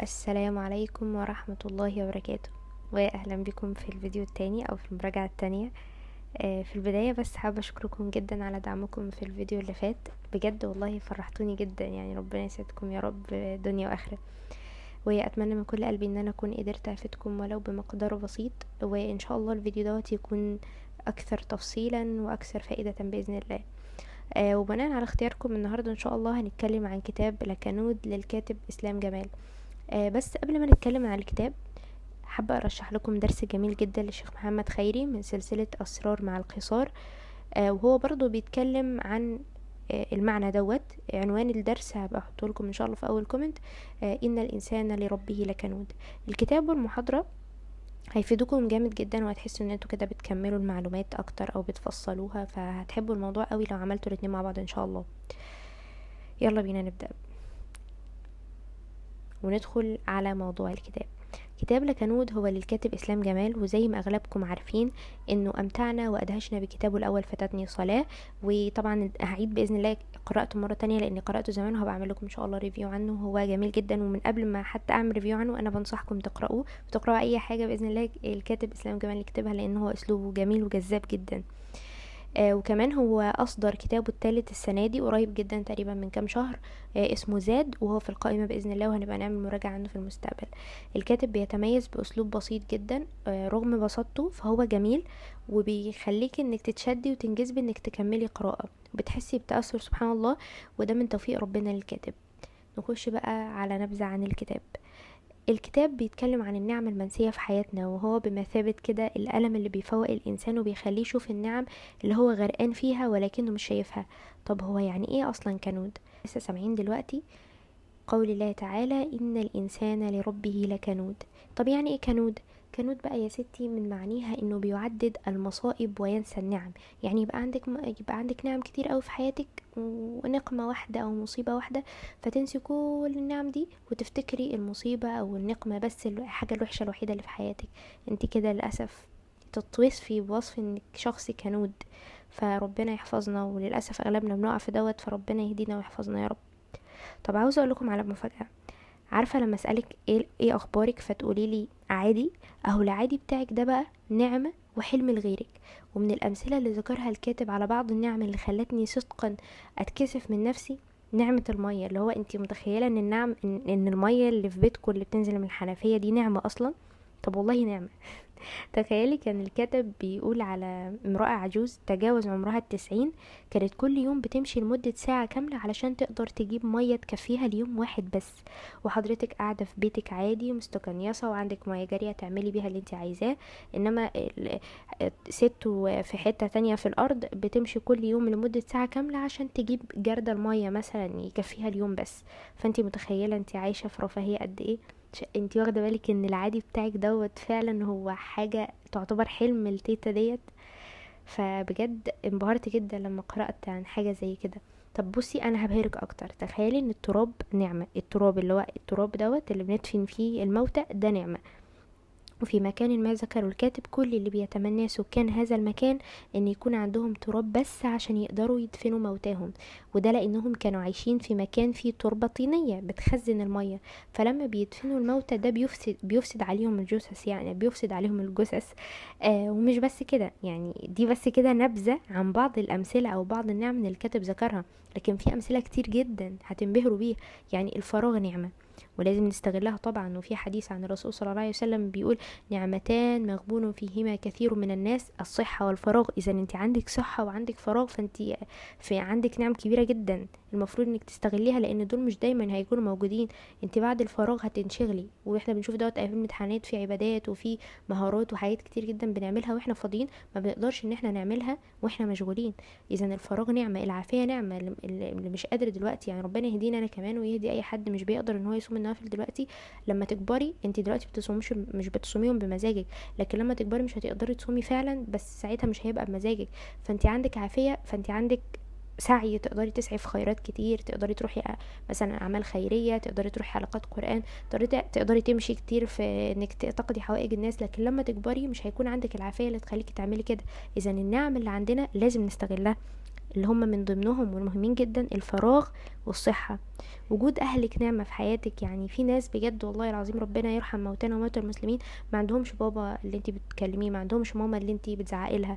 السلام عليكم ورحمة الله وبركاته، واهلا بكم في الفيديو التاني او في المراجعة التانية. في البداية بس حابة اشكركم جدا على دعمكم في الفيديو اللي فات. بجد والله فرحتوني جدا، يعني ربنا يسعدكم يا رب دنيا واخرة. واتمنى من كل قلبي ان انا اكون قدرت افيدكم ولو بمقدار بسيط، وان شاء الله الفيديو دوت يكون اكثر تفصيلا واكثر فائدة باذن الله. وبناء على اختياركم النهاردة ان شاء الله هنتكلم عن كتاب لكنود للكاتب اسلام جمال. بس قبل ما نتكلم عن الكتاب، حابة ارشح لكم درس جميل جدا للشيخ محمد خيري من سلسلة اسرار مع القصار. وهو برضو بيتكلم عن المعنى دوت. عنوان الدرس هبقى احطه لكم ان شاء الله في اول كومنت. ان الانسان لربه لكنود. الكتاب والمحاضرة هيفيدوكم جامد جدا، وهتحسوا ان انتوا كده بتكملوا المعلومات اكتر او بتفصلوها، فهتحبوا الموضوع قوي لو عملتوا الاتنين مع بعض ان شاء الله. يلا بينا نبدأ وندخل على موضوع الكتاب. كتاب لكنود هو للكاتب اسلام جمال، وزي ما اغلبكم عارفين انه امتعنا وادهشنا بكتابه الاول فاتتني صلاة. وطبعا هعيد باذن الله قراءته مره تانية لاني قراته زمان، وهبقى اعمل لكم ان شاء الله ريفيو عنه. هو جميل جدا، ومن قبل ما حتى اعمل ريفيو عنه انا بنصحكم تقرأوه وتقرأوا اي حاجه باذن الله الكاتب اسلام جمال يكتبها، لانه هو اسلوبه جميل وجذاب جدا. وكمان هو أصدر كتابه الثالث السنة دي قريب جدا، تقريبا من كام شهر. اسمه زاد، وهو في القائمة بإذن الله، وهنبقى نعمل مراجعة عنه في المستقبل. الكاتب بيتميز بأسلوب بسيط جدا، رغم بساطته فهو جميل، وبيخليك انك تتشدي وتنجذبي انك تكملي قراءة، بتحسي بتأثر سبحان الله، وده من توفيق ربنا للكاتب. نخش بقى على نبذة عن الكتاب. الكتاب بيتكلم عن النعم المنسية في حياتنا، وهو بمثابة كده القلم اللي بيفوق الإنسان وبيخليه يشوف النعم اللي هو غرقان فيها ولكنه مش شايفها. طب هو يعني ايه أصلا كنود؟ لسه سامعين دلوقتي قول الله تعالى إن الإنسان لربه لكنود. طب يعني ايه كنود؟ كنود بقى يا ستي من معانيها انه بيعدد المصائب وينسى النعم. يعني يبقى عندك نعم كتير قوي في حياتك، ونقمة واحدة او مصيبة واحدة فتنسي كل النعم دي وتفتكري المصيبة او النقمة بس، الحاجة الوحشة الوحيدة اللي في حياتك. انت كده للأسف تتوصفي بوصف انك شخص كنود. فربنا يحفظنا، وللأسف اغلبنا بنقع في دوت، فربنا يهدينا ويحفظنا يا رب. طب عاوزة اقول لكم على مفاجأة. عارفة لما اسألك ايه اخبارك فتقولي لي عادي؟ اهو العادي بتاعك ده بقى نعمة وحلم لغيرك. ومن الامثلة اللي ذكرها الكاتب على بعض النعم اللي خلتني صدقا اتكسف من نفسي، نعمة المية. اللي هو انتي متخيلة ان النعم إن المية اللي في بيتكم اللي بتنزل من الحنفية دي نعمة اصلا؟ طب والله نعمة. تخيلي كان الكاتب بيقول على امرأة عجوز تجاوز عمرها 90، كانت كل يوم بتمشي لمدة ساعة كاملة علشان تقدر تجيب مية تكفيها ليوم واحد بس. وحضرتك قاعدة في بيتك عادي مستكنيسة وعندك مية جارية تعملي بيها اللي انت عايزاه. انما ست في حتة تانية في الارض بتمشي كل يوم لمدة ساعة كاملة عشان تجيب جردل المية مثلا يكفيها اليوم بس. فانت متخيلة انت عايشة في رفاهية قد ايه؟ انتي واخده بالك ان العادي بتاعك دوت فعلا هو حاجه تعتبر حلم التيتا ديت؟ فبجد انبهرت جدا لما قرات عن حاجه زي كده. طب بصي انا هبهرك اكتر. تخيلي ان التراب نعمه، التراب اللي هو التراب دوت اللي بندفن فيه الموتى ده نعمه. وفي مكان ما ذكر الكاتب كل اللي بيتمناه سكان هذا المكان ان يكون عندهم تراب بس عشان يقدروا يدفنوا موتاهم. وده لانهم كانوا عايشين في مكان فيه تربة طينية بتخزن المية، فلما بيدفنوا الموتى ده بيفسد عليهم الجثث، يعني بيفسد عليهم الجثث. ومش بس كده، يعني دي بس كده نبذة عن بعض الامثلة او بعض النعم اللي الكاتب ذكرها، لكن في امثلة كتير جدا هتنبهروا بيه. يعني الفراغ نعمة ولازم نستغلها طبعا. وفي حديث عن الرسول صلى الله عليه وسلم بيقول نعمتان مغبون فيهما كثير من الناس، الصحة والفراغ. اذا انت عندك صحة وعندك فراغ فانت في عندك نعم كبيرة جدا، المفروض انك تستغليها، لان دول مش دايما هيكونوا موجودين. انت بعد الفراغ هتنشغلي، واحنا بنشوف دوت ايام الامتحانات في عبادات وفي مهارات وحاجات كتير جدا بنعملها واحنا فاضيين، ما بنقدرش ان احنا نعملها واحنا مشغولين. اذا الفراغ نعمة، العافية نعمة. اللي مش قادر دلوقتي، يعني ربنا يهدينا انا كمان ويهدي اي حد مش بيقدر ان هو يصوم النوافل دلوقتي. لما تكبري انت دلوقتي بتصومش، مش بتصوميهم بمزاجك، لكن لما تكبري مش هتقدري تصومي فعلا، بس ساعتها مش هيبقى بمزاجك. فانت عندك عافية، فانت عندك سعي، تقدري تسعي في خيرات كتير، تقدري تروحي مثلا اعمال خيريه، تقدري تروحي حلقات قران، تقدري تمشي كتير في انك تقضي حوائج الناس. لكن لما تكبري مش هيكون عندك العافيه اللي تخليكي تعملي كده. اذا النعم اللي عندنا لازم نستغلها، اللي هم من ضمنهم والمهمين جدا الفراغ والصحة. وجود اهلك نعمة في حياتك. يعني في ناس بجد والله العظيم ربنا يرحم موتانا وموتى المسلمين، ما عندهمش بابا اللي انتي بتكلميه، ما عندهمش ماما اللي انتي بتزعقي لها،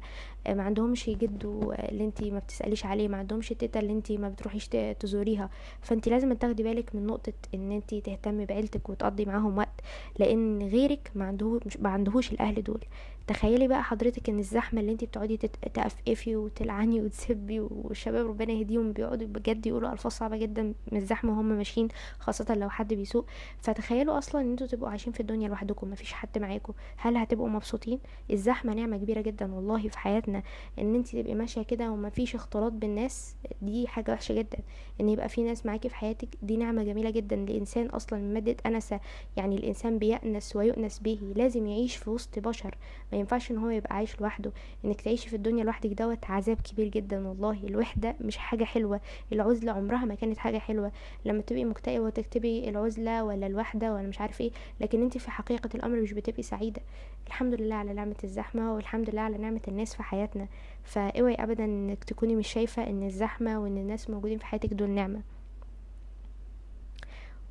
ما عندهمش جدو اللي انتي ما بتسأليش عليه، ما عندهمش تيتا اللي انتي ما بتروحيش تزوريها. فانتي لازم تاخدي بالك من نقطة ان انتي تهتمي بعيلتك وتقضي معاهم وقت، لان غيرك ما عندهوش الاهل دول. تخيلي بقى حضرتك ان الزحمه اللي انت بتقعدي تقفقفي وتلعني وتسبي، والشباب ربنا يهديهم بيقعدوا بجد يقولوا الفاظ صعبه جدا من الزحمه وهم ماشيين، خاصه لو حد بيسوق. فتخيلوا اصلا ان انتوا تبقوا عايشين في الدنيا لوحدكم، مفيش حد معاكم، هل هتبقوا مبسوطين؟ الزحمه نعمه كبيره جدا والله في حياتنا، ان انت تبقي ماشيه كده ومفيش اختلاط بالناس، دي حاجه وحشه جدا. ان يبقى في ناس معاكي في حياتك دي نعمه جميله جدا. الانسان اصلا من ماده انسه، يعني الانسان بيأنس ويؤنس به، لازم يعيش في وسط بشر، ما ينفعش ان هو يبقى عايش لوحده. انك تعيشي في الدنيا لوحدك دوت عذاب كبير جدا والله. الوحده مش حاجه حلوه، العزله عمرها ما كانت حاجه حلوه. لما تبقي مكتئبه وتكتبي العزله ولا الوحده ولا مش عارف ايه، لكن انت في حقيقه الامر مش بتبقي سعيده. الحمد لله على نعمه الزحمه، والحمد لله على نعمه الناس في حياتنا. فاوعي ابدا انك تكوني مش شايفه ان الزحمه وان الناس موجودين في حياتك دول نعمه.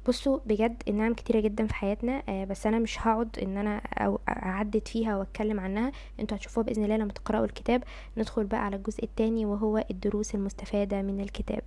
بصوا بجد النعم كتيرة جدا في حياتنا، بس انا مش هقعد ان انا او اعدد فيها واتكلم عنها، انتوا هتشوفوها باذن الله لما تقرأوا الكتاب. ندخل بقى على الجزء التاني وهو الدروس المستفادة من الكتاب.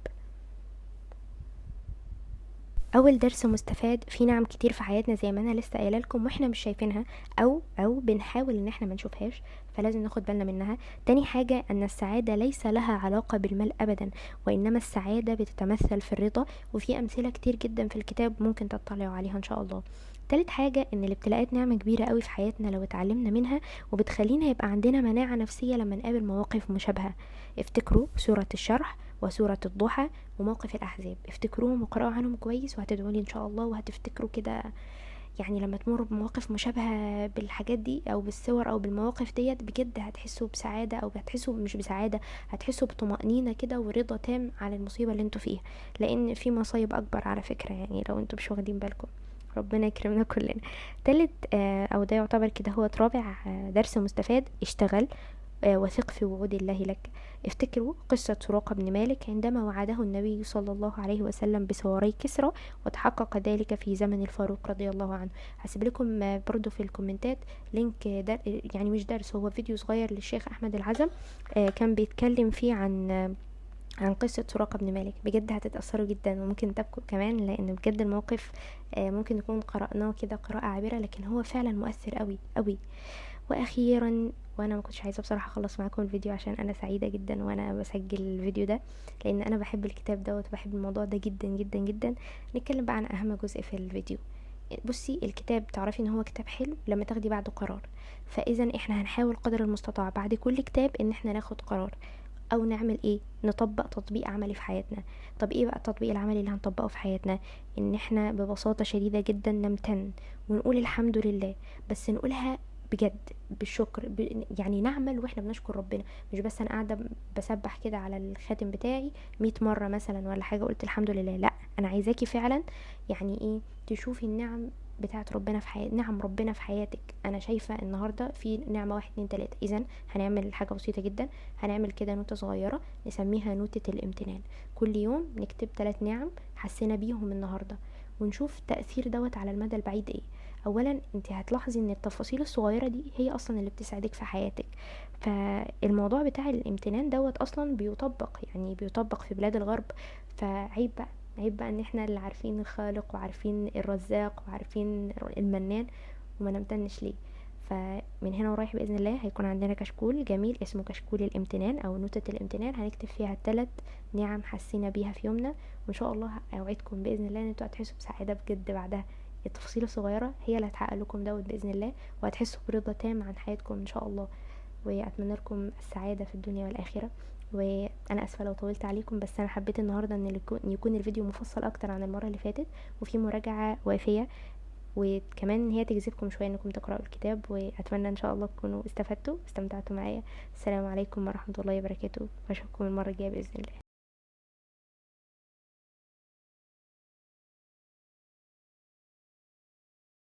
اول درس مستفاد، في نعم كتير في حياتنا زي ما انا لسه قايله لكم واحنا مش شايفينها، او بنحاول ان احنا ما نشوفهاش، فلازم ناخد بالنا منها. تاني حاجه، ان السعاده ليس لها علاقه بالمال ابدا، وانما السعاده بتتمثل في الرضا، وفي امثله كتير جدا في الكتاب ممكن تطلعوا عليها ان شاء الله. تالت حاجة، ان الابتلاءات نعمة كبيرة قوي في حياتنا لو اتعلمنا منها، وبتخلينا يبقى عندنا مناعة نفسية لما نقابل مواقف مشابهة. افتكروا سورة الشرح وسورة الضحى وموقف الأحزاب، افتكروهم وقرأوا عنهم كويس وهتدعولي إن شاء الله، وهتفتكروا كده. يعني لما تمروا بمواقف مشابهة بالحاجات دي أو بالصور أو بالمواقف ديت، بجد هتحسوا بسعادة، أو هتحسوا مش بسعادة، هتحسوا بطمأنينة كده ورضا تام على المصيبة اللي انتوا فيها، لأن في مصايب أكبر على فكرة، يعني لو انتوا مش واخدين بالكم. ربنا يكرمنا كلنا. تالت أو ده يعتبر كده هو رابع درس مستفاد، اشتغل وثق في وعود الله لك. افتكروا قصة سراقة بن مالك عندما وعده النبي صلى الله عليه وسلم بسواري كسرى، وتحقق ذلك في زمن الفاروق رضي الله عنه. هسيب لكم برضو في الكومنتات لينك يعني مش درس، هو فيديو صغير للشيخ أحمد العزم، كان بيتكلم فيه عن قصة سراقة بن مالك. بجد هتتأثروا جدا وممكن تبكوا كمان، لأن بجد الموقف ممكن نكون قرأناه كده قراءة عابرة، لكن هو فعلا مؤثر قوي قوي. واخيرا، وانا ما كنتش عايزه بصراحه اخلص معاكم الفيديو عشان انا سعيده جدا وانا بسجل الفيديو ده، لان انا بحب الكتاب دوت وبحب الموضوع ده جدا جدا جدا. نتكلم بقى عن اهم جزء في الفيديو. بصي، الكتاب تعرفي ان هو كتاب حلو لما تاخدي بعده قرار، فاذا احنا هنحاول قدر المستطاع بعد كل كتاب ان احنا ناخد قرار، او نعمل ايه، نطبق تطبيق عملي في حياتنا. طب ايه بقى التطبيق العملي اللي هنطبقه في حياتنا؟ ان احنا ببساطة شديدة جدا نمتن ونقول الحمد لله، بس نقولها بجد بالشكر، يعني نعمل واحنا بنشكر ربنا، مش بس انا قاعده بسبح كده على الخاتم بتاعي 100 مره مثلا ولا حاجه قلت الحمد لله، لا، انا عايزاكي فعلا يعني ايه، تشوفي النعم بتاعت ربنا في حياتك، نعم ربنا في حياتك. انا شايفه النهارده في نعمه واحد اتنين تلاته، اذا هنعمل حاجه بسيطه جدا، هنعمل كده نوتة صغيره نسميها نوتة الامتنان. كل يوم نكتب 3 نعم حسينا بيهم النهارده، ونشوف تأثير دوت على المدى البعيد ايه. اولا انت هتلاحظي ان التفاصيل الصغيره دي هي اصلا اللي بتسعدك في حياتك. فالموضوع بتاع الامتنان دوت اصلا بيطبق، يعني بيطبق في بلاد الغرب. فعيب بقى، عيب بقى ان احنا اللي عارفين الخالق وعارفين الرزاق وعارفين المنان وما نمتنش ليه. فمن هنا ورايح باذن الله هيكون عندنا كشكول جميل اسمه كشكول الامتنان او نوتة الامتنان، هنكتب فيها 3 نعم حسينا بيها في يومنا، وان شاء الله اوعدكم باذن الله ان انتوا هتحسوا بسعاده بجد بعدها. التفاصيل الصغيرة هي اللي هتحقق لكم دوت بإذن الله، وهتحسوا برضا تام عن حياتكم إن شاء الله. وأتمنى لكم السعادة في الدنيا والآخرة. وأنا أسفة لو طولت عليكم، بس أنا حبيت النهاردة إن يكون الفيديو مفصل أكتر عن المرة اللي فاتت، وفي مراجعة وافية، وكمان ان هي تجذبكم شويه انكم تقراوا الكتاب. واتمنى ان شاء الله تكونوا استفدتوا معايا. السلام عليكم ورحمه الله وبركاته، واشوفكم المره الجايه باذن الله.